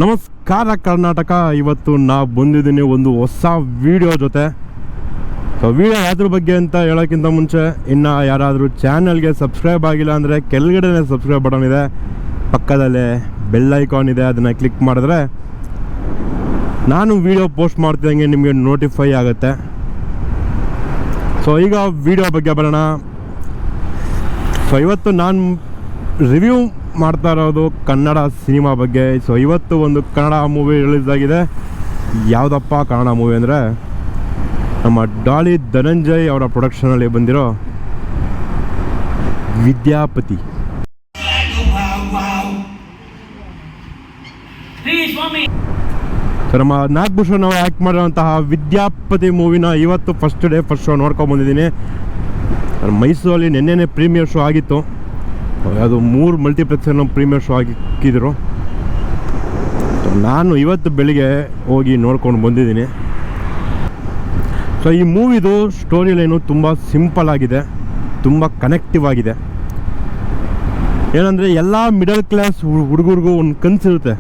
ನಮಸ್ಕಾರ ಕರ್ನಾಟಕ. ಇವತ್ತು ನಾವು ಬಂದಿದ್ದೀನಿ ಒಂದು ಹೊಸ ವಿಡಿಯೋ ಜೊತೆ. ಸೊ ವಿಡಿಯೋ ಯಾವ್ದ್ರ ಬಗ್ಗೆ ಅಂತ ಹೇಳೋಕ್ಕಿಂತ ಮುಂಚೆ ಇನ್ನು ಯಾರಾದರೂ ಚಾನಲ್ಗೆ ಸಬ್ಸ್ಕ್ರೈಬ್ ಆಗಿಲ್ಲ ಅಂದರೆ ಕೆಳಗಡೆ ಸಬ್ಸ್ಕ್ರೈಬ್ ಬಟನ್ ಇದೆ, ಪಕ್ಕದಲ್ಲೇ ಬೆಲ್ ಐಕಾನ್ ಇದೆ, ಅದನ್ನು ಕ್ಲಿಕ್ ಮಾಡಿದ್ರೆ ನಾನು ವಿಡಿಯೋ ಪೋಸ್ಟ್ ಮಾಡ್ತಿದ್ದಂಗೆ ನಿಮಗೆ ನೋಟಿಫೈ ಆಗುತ್ತೆ. ಸೊ ಈಗ ವಿಡಿಯೋ ಬಗ್ಗೆ ಬರೋಣ. ಸೊ ಇವತ್ತು ನಾನು ರಿವ್ಯೂ ಮಾಡ್ತಾ ಇರೋದು ಕನ್ನಡ ಸಿನಿಮಾ ಬಗ್ಗೆ. ಸೊ ಇವತ್ತು ಒಂದು ಕನ್ನಡ ಮೂವಿ ರಿಲೀಸ್ ಆಗಿದೆ. ಯಾವುದಪ್ಪ ಕನ್ನಡ ಮೂವಿ ಅಂದರೆ ನಮ್ಮ ಡಾಲಿ ಧನಂಜಯ್ ಅವರ ಪ್ರೊಡಕ್ಷನಲ್ಲಿ ಬಂದಿರೋ ವಿದ್ಯಾಪತಿ. ಸೊ ನಮ್ಮ ನಾಗಭೂಷಣ್ ಅವರು ಆ್ಯಕ್ಟ್ ಮಾಡಿರೋಂತಹ ವಿದ್ಯಾಪತಿ ಮೂವಿನ ಇವತ್ತು ಫಸ್ಟ್ ಶೋ ನೋಡ್ಕೊಂಬಂದಿದ್ದೀನಿ. ಮೈಸೂರಲ್ಲಿ ನೆನ್ನೆನೇ ಪ್ರೀಮಿಯರ್ ಶೋ ಆಗಿತ್ತು. ಅದು 3 ಮಲ್ಟಿಪ್ಲೆಕ್ಸನ್ನು ಪ್ರೀಮಿಯರ್ ಶೋ ಹಾಕಿದ್ರು. ನಾನು ಇವತ್ತು ಬೆಳಿಗ್ಗೆ ಹೋಗಿ ನೋಡ್ಕೊಂಡು ಬಂದಿದ್ದೀನಿ. ಸೊ ಈ ಮೂವಿದು ಸ್ಟೋರಿ ಲೈನು ತುಂಬ ಸಿಂಪಲ್ ಆಗಿದೆ, ತುಂಬ ಕನೆಕ್ಟಿವ್ ಆಗಿದೆ. ಏನಂದರೆ ಎಲ್ಲ ಮಿಡಲ್ ಕ್ಲಾಸ್ ಹುಡುಗರಿಗೂ ಒಂದು ಕನಸಿರುತ್ತೆ.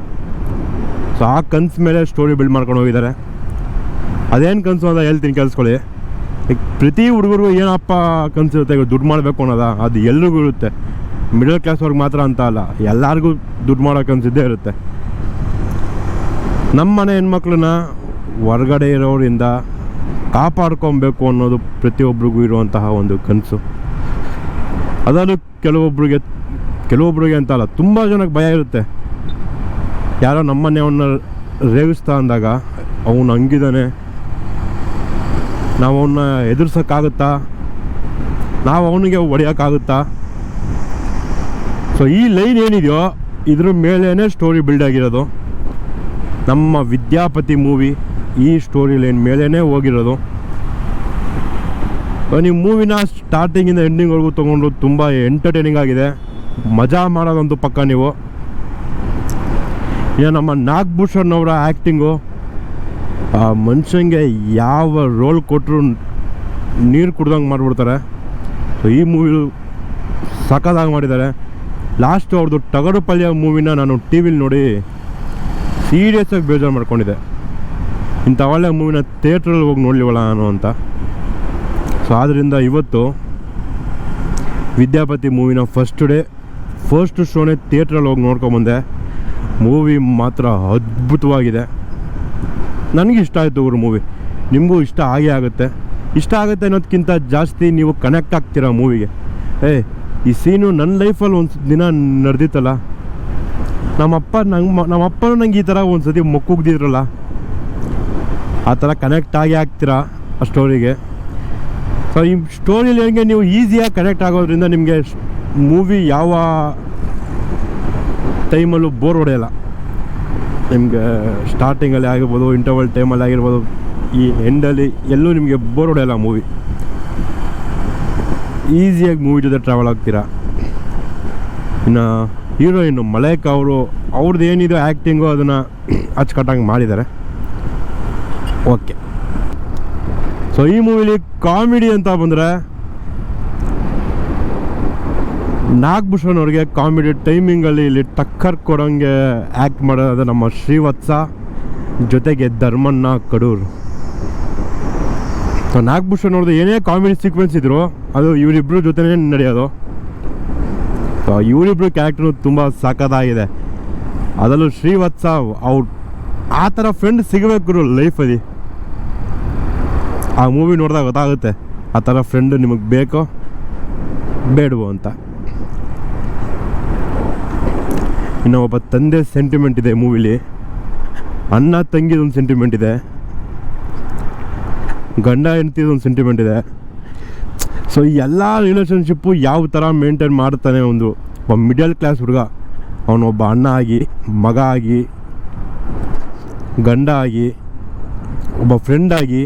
ಸೊ ಆ ಕನಸು ಮೇಲೆ ಸ್ಟೋರಿ ಬಿಲ್ಡ್ ಮಾಡ್ಕೊಂಡು ಹೋಗಿದ್ದಾರೆ. ಅದೇನು ಕನಸು ಅಂತ ಹೇಳ್ತೀನಿ, ಕೇಳಿಸ್ಕೊಳ್ಳಿ. ಈಗ ಪ್ರತಿ ಹುಡುಗರಿಗೂ ಏನಪ್ಪ ಕನಸಿರುತ್ತೆ, ಈಗ ದುಡ್ಡು ಮಾಡಬೇಕು ಅನ್ನೋದ, ಅದು ಎಲ್ರಿಗೂ ಇರುತ್ತೆ. ಮಿಡಲ್ ಕ್ಲಾಸ್ ಅವ್ರಿಗೆ ಮಾತ್ರ ಅಂತ ಅಲ್ಲ, ಎಲ್ಲರಿಗೂ ದುಡ್ಡು ಮಾಡೋ ಕನಸಿದ್ದೇ ಇರುತ್ತೆ. ನಮ್ಮ ಮನೆ ಹೆಣ್ಮಕ್ಳನ್ನ ಹೊರಗಡೆ ಇರೋರಿಂದ ಕಾಪಾಡ್ಕೊಬೇಕು ಅನ್ನೋದು ಪ್ರತಿಯೊಬ್ಬರಿಗೂ ಇರುವಂತಹ ಒಂದು ಕನಸು. ಅದನ್ನು ಕೆಲವೊಬ್ರಿಗೆ ಅಂತ ಅಲ್ಲ, ತುಂಬ ಜನಕ್ಕೆ ಭಯ ಇರುತ್ತೆ. ಯಾರೋ ನಮ್ಮನ್ನೇ ಅವನ್ನ ರೇಗಿಸ್ತಾ ಅಂದಾಗ ಅವನು ಹಂಗಿದ್ದಾನೆ, ನಾವು ಅವನ್ನ ಎದುರ್ಸೋಕ್ಕಾಗುತ್ತಾ, ನಾವು ಅವನಿಗೆ ಹೊಡೆಯೋಕ್ಕಾಗುತ್ತಾ. ಸೊ ಈ ಲೈನ್ ಏನಿದೆಯೋ ಇದ್ರ ಮೇಲೇ ಸ್ಟೋರಿ ಬಿಲ್ಡ್ ಆಗಿರೋದು. ನಮ್ಮ ವಿದ್ಯಾಪತಿ ಮೂವಿ ಈ ಸ್ಟೋರಿ ಲೈನ್ ಮೇಲೇ ಹೋಗಿರೋದು. ನೀವು ಮೂವಿನ ಸ್ಟಾರ್ಟಿಂಗಿಂದ ಎಂಡಿಂಗ್ವರೆಗೂ ತೊಗೊಂಡು ತುಂಬ ಎಂಟರ್ಟೈನಿಂಗ್ ಆಗಿದೆ. ಮಜಾ ಮಾಡೋದಂತೂ ಪಕ್ಕ ನೀವು. ಈಗ ನಮ್ಮ ನಾಗಭೂಷಣ್ ಅವರ ಆ್ಯಕ್ಟಿಂಗು, ಆ ಮನುಷ್ಯಂಗೆ ಯಾವ ರೋಲ್ ಕೊಟ್ಟರು ನೀರು ಕುಡ್ದಂಗೆ ಮಾಡಿಬಿಡ್ತಾರೆ. ಸೊ ಈ ಮೂವಿ ಸಖತ್ತಾಗಿ ಮಾಡಿದ್ದಾರೆ. ಲಾಸ್ಟ್ ಅವ್ರದ್ದು ಟಗರು ಪಲ್ಯ ಮೂವಿನ ನಾನು ಟಿ ವಿಲಿ ನೋಡಿ ಸೀರಿಯಸ್ಸಾಗಿ ಬೇಜಾರು ಮಾಡ್ಕೊಂಡಿದ್ದೆ. ಇಂಥ ಒಳ್ಳೆ ಮೂವಿನ ಥಿಯೇಟ್ರಲ್ಲಿ ಹೋಗಿ ನೋಡಲಿವಲ್ಲ ನಾನು ಅಂತ. ಸೊ ಆದ್ದರಿಂದ ಇವತ್ತು ವಿದ್ಯಾಪತಿ ಮೂವಿನ ಫಸ್ಟ್ ಶೋನೇ ಥಿಯೇಟ್ರಲ್ಲಿ ಹೋಗಿ ನೋಡ್ಕೊಂಬಂದೆ. ಮೂವಿ ಮಾತ್ರ ಅದ್ಭುತವಾಗಿದೆ. ನನಗೆ ಇಷ್ಟ ಆಯಿತು ಇವ್ರ ಮೂವಿ. ನಿಮಗೂ ಇಷ್ಟ ಆಗೇ ಆಗುತ್ತೆ. ಇಷ್ಟ ಆಗುತ್ತೆ ಅನ್ನೋದಕ್ಕಿಂತ ಜಾಸ್ತಿ ನೀವು ಕನೆಕ್ಟ್ ಆಗ್ತೀರ ಮೂವಿಗೆ. ಈ ಸೀನು ನನ್ನ ಲೈಫಲ್ಲಿ ಒಂದು ದಿನ ನಡೆದಿತ್ತಲ್ಲ, ನಮ್ಮಪ್ಪನೂ ನಂಗೆ ಈ ಥರ ಒಂದು ಸತಿ ಮೊಕ್ಕುಗ್ದಿದ್ರಲ್ಲ, ಆ ಥರ ಕನೆಕ್ಟ್ ಆಗೇ ಆಗ್ತೀರಾ ಆ ಸ್ಟೋರಿಗೆ. ಸೊ ಈ ಸ್ಟೋರಿಲಿ ಹೆಂಗೆ ನೀವು ಈಸಿಯಾಗಿ ಕನೆಕ್ಟ್ ಆಗೋದ್ರಿಂದ ನಿಮಗೆ ಮೂವಿ ಯಾವ ಟೈಮಲ್ಲೂ ಬೋರ್ ಹೊಡೆಯಲ್ಲ. ನಿಮಗೆ ಸ್ಟಾರ್ಟಿಂಗಲ್ಲಿ ಆಗಿರ್ಬೋದು, ಇಂಟರ್ವಲ್ ಟೈಮಲ್ಲಿ ಆಗಿರ್ಬೋದು, ಈ ಎಂಡಲ್ಲಿ ಎಲ್ಲೂ ನಿಮಗೆ ಬೋರ್ ಹೊಡೆಯಲ್ಲ ಮೂವಿ. ಈಸಿಯಾಗಿ ಮೂವಿ ಜೊತೆ ಟ್ರಾವೆಲ್ ಆಗ್ತೀರಾ. ಇನ್ನು ಹೀರೋಯಿನ್ನು ಮಲೈಕಾ ಅವ್ರದ್ದು ಏನಿದೆ ಆ್ಯಕ್ಟಿಂಗು ಅದನ್ನು ಅಚ್ಚುಕಟ್ಟಾಗಿ ಮಾಡಿದ್ದಾರೆ. ಓಕೆ. ಸೊ ಈ ಮೂವಿಲಿ ಕಾಮಿಡಿ ಅಂತ ಬಂದರೆ ನಾಗಭೂಷಣ್ ಅವ್ರಿಗೆ ಕಾಮಿಡಿ ಟೈಮಿಂಗಲ್ಲಿ ಇಲ್ಲಿ ಟಕ್ಕರ್ ಕೊಡೋಂಗೆ ಆ್ಯಕ್ಟ್ ಮಾಡೋದು ನಮ್ಮ ಶ್ರೀವತ್ಸ, ಜೊತೆಗೆ ಧರ್ಮಣ್ಣ ಕಡೂರು. ಸೊ ನಾಗಭೂಷಣ್ ಅವ್ರದ್ದು ಏನೇ ಕಾಮಿಡಿ ಸೀಕ್ವೆನ್ಸ್ ಇದ್ರು ಅದು ಇವರಿಬ್ಬರು ಜೊತೆನೇ ನಡೆಯೋದು. ಸೊ ಇವರಿಬ್ಬರು ಕ್ಯಾರೆಕ್ಟರ್ ತುಂಬ ಸಖತ್ತಾಗಿದೆ. ಅದರಲ್ಲೂ ಶ್ರೀವತ್ಸ ಅವ್ರು ಆ ಥರ ಫ್ರೆಂಡ್ ಸಿಗಬೇಕು ಲೈಫಲ್ಲಿ. ಆ ಮೂವಿ ನೋಡಿದಾಗ ಗೊತ್ತಾಗುತ್ತೆ ಆ ಥರ ಫ್ರೆಂಡು ನಿಮಗೆ ಬೇಕೋ ಬೇಡವೋ ಅಂತ. ಇನ್ನು ಒಬ್ಬ ತಂದೆ ಸೆಂಟಿಮೆಂಟ್ ಇದೆ ಮೂವಿಲಿ, ಅಣ್ಣ ತಂಗಿದೊಂದು ಸೆಂಟಿಮೆಂಟ್ ಇದೆ, ಗಂಡ ಹೆಂಡತಿದೊಂದು ಸೆಂಟಿಮೆಂಟ್ ಇದೆ. ಸೊ ಈ ಎಲ್ಲ ರಿಲೇಷನ್ಶಿಪ್ಪು ಯಾವ ಥರ ಮೇಂಟೈನ್ ಮಾಡ್ತಾನೆ ಒಬ್ಬ ಮಿಡಲ್ ಕ್ಲಾಸ್ ಹುಡುಗ, ಅವನೊಬ್ಬ ಅಣ್ಣ ಆಗಿ, ಮಗ ಆಗಿ, ಗಂಡ ಆಗಿ, ಒಬ್ಬ ಫ್ರೆಂಡ್ ಆಗಿ,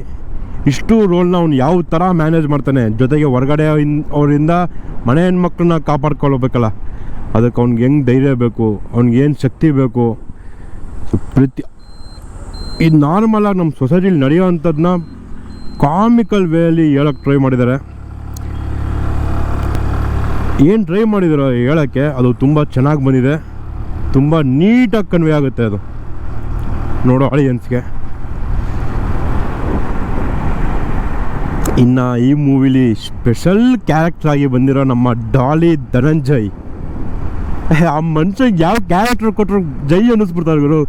ಇಷ್ಟು ರೋಲ್ನ ಅವ್ನು ಯಾವ ಥರ ಮ್ಯಾನೇಜ್ ಮಾಡ್ತಾನೆ. ಜೊತೆಗೆ ಹೊರಗಡೆ ಅವರಿಂದ ಮನೆ ಹೆಣ್ಮಕ್ಳನ್ನ ಕಾಪಾಡ್ಕೊಳ್ಬೇಕಲ್ಲ, ಅದಕ್ಕೆ ಅವ್ನಿಗೆ ಹೆಂಗೆ ಧೈರ್ಯ ಬೇಕು, ಅವ್ನಿಗೇನು ಶಕ್ತಿ ಬೇಕು. ಇದು ನಾರ್ಮಲಾಗಿ ನಮ್ಮ ಸೊಸೈಟಿಲಿ ನಡೆಯೋವಂಥದ್ದನ್ನ ಕಾಮಿಕಲ್ ವೇಯಲ್ಲಿ ಹೇಳೋಕ್ಕೆ ಟ್ರೈ ಮಾಡಿದ್ದಾರೆ. ಏನು ಟ್ರೈ ಮಾಡಿದಾರೋ ಹೇಳೋಕ್ಕೆ ಅದು ತುಂಬ ಚೆನ್ನಾಗಿ ಬಂದಿದೆ. ತುಂಬ ನೀಟಾಗಿ ಕನ್ವೆ ಆಗುತ್ತೆ ಅದು. ನೋಡೋ ಆಡಿಯನ್ಸ್ಗೆ. ಇನ್ನು ಈ ಮೂವಿಲಿ ಸ್ಪೆಷಲ್ ಕ್ಯಾರೆಕ್ಟರ್ ಆಗಿ ಬಂದಿರೋ ನಮ್ಮ ಡಾಲಿ ಧನಂಜಯ್, ಆ ಮನುಷ್ಯಗೆ ಯಾವ ಕ್ಯಾರೆಕ್ಟರ್ ಕೊಟ್ಟರು ಜೈ ಅನ್ನಿಸ್ಬಿಡ್ತಾರೆ ಗುರು.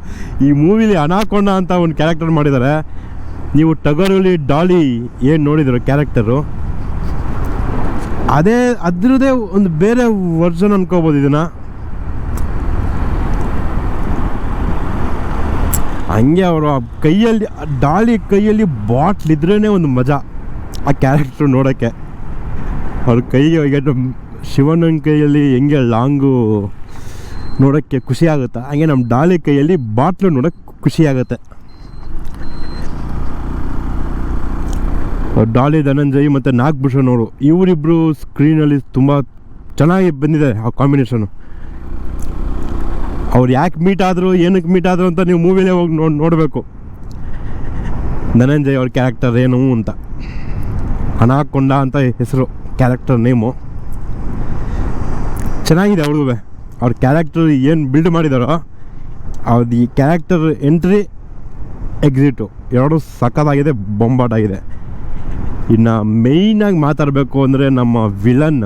ಈ ಮೂವಿಲಿ ಅನಾಕೊಂಡ ಅಂತ ಒಂದು ಕ್ಯಾರೆಕ್ಟರ್ ಮಾಡಿದ್ದಾರೆ. ನೀವು ಟಗರಲ್ಲಿ ಡಾಲಿ ಏನು ನೋಡಿದ್ರು ಕ್ಯಾರೆಕ್ಟರು, ಅದರದೇ ಒಂದು ಬೇರೆ ವರ್ಷನ್ ಅನ್ಕೋಬೋದು ಇದನ್ನು. ಹಂಗೆ ಅವರು ಕೈಯಲ್ಲಿ ಡಾಲಿ ಕೈಯಲ್ಲಿ ಬಾಟ್ಲ್ ಇದ್ರೇ ಒಂದು ಮಜಾ ಆ ಕ್ಯಾರೆಕ್ಟ್ರು ನೋಡೋಕ್ಕೆ. ಅವ್ರ ಕೈಗೆ ಶಿವಣ್ಣನ ಕೈಯಲ್ಲಿ ಹೆಂಗೆ ಲಾಂಗು ನೋಡೋಕ್ಕೆ ಖುಷಿ ಆಗುತ್ತೆ, ಹಂಗೆ ನಮ್ಮ ಡಾಲಿ ಕೈಯಲ್ಲಿ ಬಾಟ್ಲು ನೋಡೋಕ್ಕೆ ಖುಷಿ ಆಗುತ್ತೆ. ಡಾಲಿ ಧನಂಜಯ್ ಮತ್ತು ನಾಗಭೂಷಣ್ ಅವರು ಇವರಿಬ್ಬರು ಸ್ಕ್ರೀನಲ್ಲಿ ತುಂಬ ಚೆನ್ನಾಗಿ ಬಂದಿದೆ ಆ ಕಾಂಬಿನೇಷನು. ಅವ್ರು ಯಾಕೆ ಮೀಟ್ ಆದರು, ಏನಕ್ಕೆ ಮೀಟ್ ಆದರು ಅಂತ ನೀವು ಮೂವಿಲೇ ಹೋಗಿ ನೋಡಬೇಕು. ಧನಂಜಯ್ ಅವ್ರ ಕ್ಯಾರೆಕ್ಟರ್ ಏನು ಅಂತ, ಅನಾಕೊಂಡ ಅಂತ ಹೆಸರು ಕ್ಯಾರೆಕ್ಟರ್ ನೇಮು. ಚೆನ್ನಾಗಿದೆ ಅವ್ರಿಗೂ ಅವ್ರ ಕ್ಯಾರೆಕ್ಟರ್ ಏನು ಬಿಲ್ಡ್ ಮಾಡಿದಾರೋ, ಅವ್ರದ್ದು ಈ ಕ್ಯಾರೆಕ್ಟರ್ ಎಂಟ್ರಿ ಎಕ್ಸಿಟು ಎರಡು ಸಖತ್ತಾಗಿದೆ, ಬೊಂಬಾಟಾಗಿದೆ. ಇನ್ನು ಮೇಯ್ನಾಗಿ ಮಾತಾಡಬೇಕು ಅಂದರೆ ನಮ್ಮ ವಿಲನ್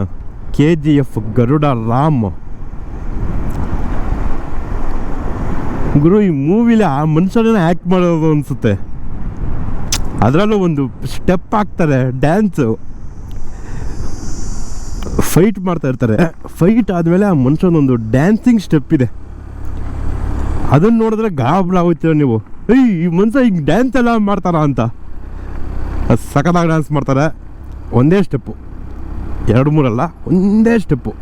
KGF ಗರುಡ ರಾಮ್ ಗುರು. ಈ ಮೂವಿಲಿ ಆ ಮನುಷ್ಯನ ಆ್ಯಕ್ಟ್ ಮಾಡೋದು ಅನಿಸುತ್ತೆ. ಅದರಲ್ಲೂ ಒಂದು ಸ್ಟೆಪ್ ಹಾಕ್ತಾರೆ, ಡ್ಯಾನ್ಸು, ಫೈಟ್ ಮಾಡ್ತಾ ಇರ್ತಾರೆ. ಫೈಟ್ ಆದಮೇಲೆ ಆ ಮನುಷ್ಯನೊಂದು ಡ್ಯಾನ್ಸಿಂಗ್ ಸ್ಟೆಪ್ ಇದೆ, ಅದನ್ನು ನೋಡಿದ್ರೆ ಗಾಬರಿ ಆಗೋಗ್ತೀರ ನೀವು. ಈ ಮನುಷ್ಯ ಈಗ ಡ್ಯಾನ್ಸ್ ಎಲ್ಲ ಮಾಡ್ತಾರ ಅಂತ. ಸಖತ್ತಾಗಿ ಡ್ಯಾನ್ಸ್ ಮಾಡ್ತಾರೆ. ಒಂದೇ ಸ್ಟೆಪ್ಪು, 2-3 ಅಲ್ಲ, ಒಂದೇ ಸ್ಟೆಪ್ಪು.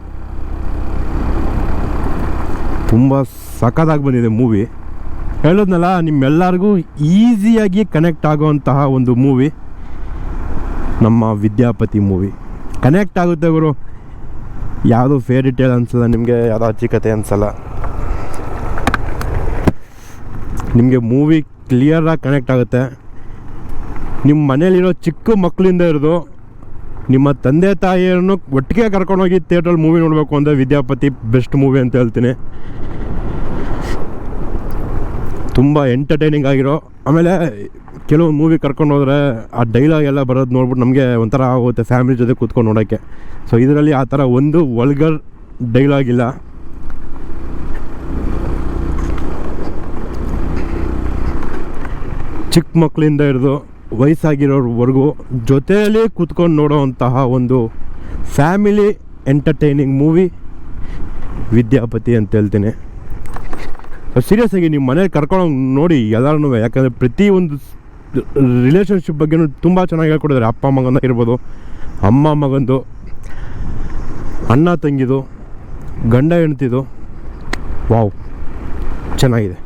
ತುಂಬ ಸಖತ್ತಾಗಿ ಬಂದಿದೆ ಮೂವಿ. ಹೇಳೋದ್ನಲ್ಲ, ನಿಮ್ಮೆಲ್ಲರಿಗೂ ಈಸಿಯಾಗಿ ಕನೆಕ್ಟ್ ಆಗೋವಂತಹ ಒಂದು ಮೂವಿ ನಮ್ಮ ವಿದ್ಯಾಪತಿ ಮೂವಿ. ಕನೆಕ್ಟ್ ಆಗುತ್ತೆ ಗುರು. ಯಾವುದೋ ಫೇರಿ ಟೇಲ್ ಅನಿಸಲ್ಲ ನಿಮಗೆ, ಯಾವುದೋ ಅಚ್ಚಿಕತೆ ಅನಿಸಲ್ಲ ನಿಮಗೆ. ಮೂವಿ ಕ್ಲಿಯರಾಗಿ ಕನೆಕ್ಟ್ ಆಗುತ್ತೆ. ನಿಮ್ಮ ಮನೇಲಿರೋ ಚಿಕ್ಕ ಮಕ್ಕಳಿಂದ ಹಿಡಿದು ನಿಮ್ಮ ತಂದೆ ತಾಯಿಯನ್ನು ಒಟ್ಟಿಗೆ ಕರ್ಕೊಂಡೋಗಿ ಥಿಯೇಟ್ರಲ್ಲಿ ಮೂವಿ ನೋಡಬೇಕು ಅಂದರೆ ವಿದ್ಯಾಪತಿ ಬೆಸ್ಟ್ ಮೂವಿ ಅಂತ ಹೇಳ್ತೀನಿ. ತುಂಬ ಎಂಟರ್ಟೈನಿಂಗ್ ಆಗಿರೋ, ಆಮೇಲೆ ಕೆಲವು ಮೂವಿ ಕರ್ಕೊಂಡು ಹೋದರೆ ಆ ಡೈಲಾಗ್ ಎಲ್ಲ ಬರೋದು ನೋಡ್ಬಿಟ್ಟು ನಮಗೆ ಒಂಥರ ಆಗುತ್ತೆ ಫ್ಯಾಮಿಲಿ ಜೊತೆ ಕೂತ್ಕೊಂಡು ನೋಡೋಕ್ಕೆ. ಸೊ ಇದರಲ್ಲಿ ಆ ಥರ ಒಂದು ವಲ್ಗರ್ ಡೈಲಾಗ್ ಇಲ್ಲ. ಚಿಕ್ಕ ಮಕ್ಕಳಿಂದ ಹಿಡಿದು ವಯಸ್ಸಾಗಿರೋರ್ವರೆಗೂ ಜೊತೆಯಲ್ಲಿ ಕೂತ್ಕೊಂಡು ನೋಡೋವಂತಹ ಒಂದು ಫ್ಯಾಮಿಲಿ ಎಂಟರ್ಟೈನಿಂಗ್ ಮೂವಿ ವಿದ್ಯಾಪತಿ ಅಂತ ಹೇಳ್ತೀನಿ. ಸೀರಿಯಸ್ಸಾಗಿ ನಿಮ್ಮ ಮನೇಲಿ ಕರ್ಕೊಂಡೋಗಿ ನೋಡಿ ಎಲ್ಲರೂ, ಯಾಕಂದರೆ ಪ್ರತಿಯೊಂದು ರಿಲೇಷನ್ಶಿಪ್ ಬಗ್ಗೆನೂ ತುಂಬ ಚೆನ್ನಾಗಿ ಹೇಳ್ಕೊಡಿದ್ದಾರೆ. ಅಪ್ಪ ಮಗನ ಇರ್ಬೋದು, ಅಮ್ಮ ಮಗಂದು, ಅಣ್ಣ ತಂಗಿದು, ಗಂಡ ಹೆಂಡ್ತಿದು. ವಾವ್, ಚೆನ್ನಾಗಿದೆ.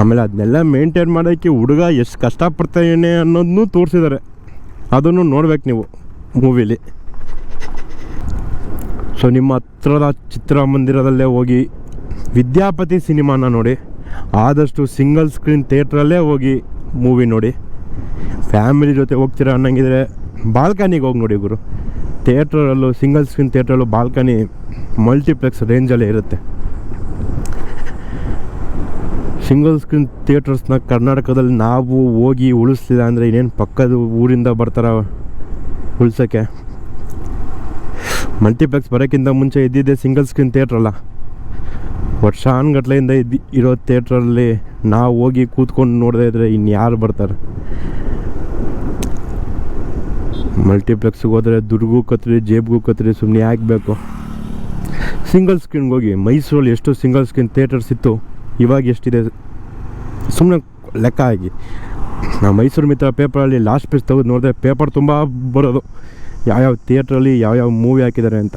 ಆಮೇಲೆ ಅದನ್ನೆಲ್ಲ ಮೇಂಟೈನ್ ಮಾಡೋಕ್ಕೆ ಹುಡುಗ ಎಷ್ಟು ಕಷ್ಟಪಡ್ತಾನೆ ಅನ್ನೋದನ್ನೂ ತೋರಿಸಿದ್ದಾರೆ. ಅದನ್ನು ನೋಡ್ಬೇಕು ನೀವು ಮೂವಿಲಿ. ಸೊ ನಿಮ್ಮ ಹತ್ರದ ಚಿತ್ರಮಂದಿರದಲ್ಲೇ ಹೋಗಿ ವಿದ್ಯಾಪತಿ ಸಿನಿಮಾನ ನೋಡಿ. ಆದಷ್ಟು ಸಿಂಗಲ್ ಸ್ಕ್ರೀನ್ ಥಿಯೇಟ್ರಲ್ಲೇ ಹೋಗಿ ಮೂವಿ ನೋಡಿ. ಫ್ಯಾಮಿಲಿ ಜೊತೆ ಹೋಗ್ತೀರಾ ಅನ್ನಂಗಿದ್ರೆ ಬಾಲ್ಕನಿಗೆ ಹೋಗಿ ನೋಡಿ ಗುರು. ಥಿಯೇಟ್ರಲ್ಲೂ ಸಿಂಗಲ್ ಸ್ಕ್ರೀನ್ ಥಿಯೇಟ್ರಲ್ಲೂ ಬಾಲ್ಕನಿ ಮಲ್ಟಿಪ್ಲೆಕ್ಸ್ ರೇಂಜಲ್ಲೇ ಇರುತ್ತೆ. ಸಿಂಗಲ್ ಸ್ಕ್ರೀನ್ ಥಿಯೇಟರ್ಸ್ನ ಕರ್ನಾಟಕದಲ್ಲಿ ನಾವು ಹೋಗಿ ಉಳಿಸ್ಲಿಲ್ಲ ಅಂದರೆ ಇನ್ನೇನು ಪಕ್ಕದ ಊರಿಂದ ಬರ್ತಾರೆ ಉಳ್ಸೋಕ್ಕೆ. ಮಲ್ಟಿಪ್ಲೆಕ್ಸ್ ಬರೋಕ್ಕಿಂತ ಮುಂಚೆ ಇದ್ದಿದ್ದೆ ಸಿಂಗಲ್ ಸ್ಕ್ರೀನ್ ಥಿಯೇಟ್ರಲ್ಲ. ವರ್ಷಾನುಗಟ್ಲೆಯಿಂದ ಇರೋ ಥಿಯೇಟ್ರಲ್ಲಿ ನಾವು ಹೋಗಿ ಕೂತ್ಕೊಂಡು ನೋಡದೇ ಇದ್ದರೆ ಇನ್ಯಾರು ಬರ್ತಾರೆ. ಮಲ್ಟಿಪ್ಲೆಕ್ಸ್ಗೆ ಹೋದರೆ ದುಡ್ಗೂ ಕತ್ರಿ, ಜೇಬ್ಗೂ ಕತ್ರಿ, ಸುಮ್ಮನೆ ಯಾಕೆ ಬೇಕು. ಸಿಂಗಲ್ ಸ್ಕ್ರೀನ್ಗೆ ಹೋಗಿ. ಮೈಸೂರಲ್ಲಿ ಎಷ್ಟು ಸಿಂಗಲ್ ಸ್ಕ್ರೀನ್ ಥಿಯೇಟರ್ಸ್ ಇತ್ತು, ಇವಾಗ ಎಷ್ಟಿದೆ ಸುಮ್ಮನೆ ಲೆಕ್ಕ ಆಗಿ. ನಾವು ಮೈಸೂರು ಮಿತ್ರ ಪೇಪರಲ್ಲಿ ಲಾಸ್ಟ್ ಪೇಜ್ ತೆಗೆದು ನೋಡಿದ್ರೆ ಪೇಪರ್ ತುಂಬ ಬರೋದು, ಯಾವ್ಯಾವ ಥಿಯೇಟ್ರಲ್ಲಿ ಯಾವ್ಯಾವ ಮೂವಿ ಹಾಕಿದ್ದಾರೆ ಅಂತ.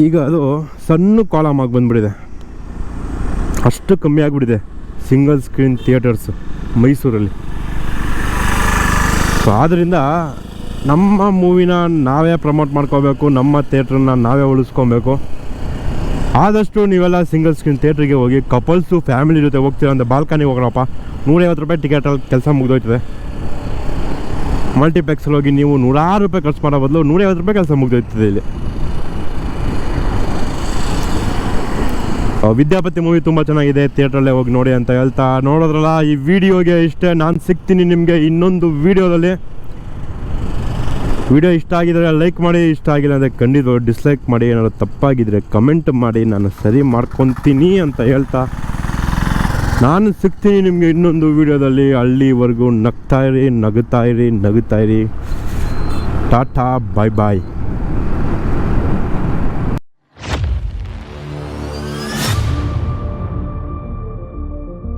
ಈಗ ಅದು ಸಣ್ಣ ಕಾಲಮ್ ಆಗಿ ಬಂದುಬಿಟ್ಟಿದೆ, ಅಷ್ಟು ಕಮ್ಮಿ ಆಗಿಬಿಟ್ಟಿದೆ ಸಿಂಗಲ್ ಸ್ಕ್ರೀನ್ ಥಿಯೇಟರ್ಸ್ ಮೈಸೂರಲ್ಲಿ. ಸೊ ಆದ್ದರಿಂದ ನಮ್ಮ ಮೂವಿನ ನಾವೇ ಪ್ರಮೋಟ್ ಮಾಡ್ಕೋಬೇಕು, ನಮ್ಮ ಥಿಯೇಟ್ರನ್ನ ನಾವೇ ಉಳಿಸ್ಕೊಬೇಕು. ಆದಷ್ಟು ನೀವೆಲ್ಲ ಸಿಂಗಲ್ ಸ್ಕ್ರೀನ್ ಥಿಯೇಟ್ರಿಗೆ ಹೋಗಿ. ಕಪಲ್ಸು ಫ್ಯಾಮಿಲಿ ಜೊತೆ ಹೋಗ್ತೀರ ಅಂದರೆ ಬಾಲ್ಕನಿಗೆ ಹೋಗೋಣಪ್ಪ. 150 ರೂಪಾಯಿ ಟಿಕೆಟಲ್ಲಿ ಕೆಲಸ ಮುಗಿದೋಯ್ತದೆ. ಮಲ್ಟಿಪ್ಲೆಕ್ಸಲ್ಲಿ ಹೋಗಿ ನೀವು 100 ರೂಪಾಯಿ ಖರ್ಚು ಮಾಡೋ ಬದಲು 150 ರೂಪಾಯಿ ಕೆಲಸ ಮುಗಿದೋಯ್ತದೆ ಇಲ್ಲಿ. ವಿದ್ಯಾಪತಿ ಮೂವಿ ತುಂಬ ಚೆನ್ನಾಗಿದೆ, ಥಿಯೇಟ್ರಲ್ಲೇ ಹೋಗಿ ನೋಡಿ ಅಂತ ಹೇಳ್ತಾ ನೋಡೋದ್ರಲ್ಲ ಈ ವಿಡಿಯೋಗೆ ಇಷ್ಟೇ. ನಾನು ಸಿಗ್ತೀನಿ ನಿಮಗೆ ಇನ್ನೊಂದು ವಿಡಿಯೋದಲ್ಲಿ. ವಿಡಿಯೋ ಇಷ್ಟ ಆಗಿದರೆ ಲೈಕ್ ಮಾಡಿ, ಇಷ್ಟ ಆಗಿಲ್ಲ ಅಂದರೆ ಖಂಡಿತ ಡಿಸ್ಲೈಕ್ ಮಾಡಿ, ಏನಾದ್ರು ತಪ್ಪಾಗಿದ್ದರೆ ಕಮೆಂಟ್ ಮಾಡಿ, ನಾನು ಸರಿ ಮಾಡ್ಕೊತೀನಿ ಅಂತ ಹೇಳ್ತಾ ನಾನು ಸಿಗ್ತೀನಿ ನಿಮಗೆ ಇನ್ನೊಂದು ವಿಡಿಯೋದಲ್ಲಿ. ಅಲ್ಲಿವರೆಗೂ ನಗ್ತಾಯಿರಿ, ನಗುತ್ತಾ ಇರಿ. ಟಾಟಾ, ಬಾಯ್ ಬಾಯ್.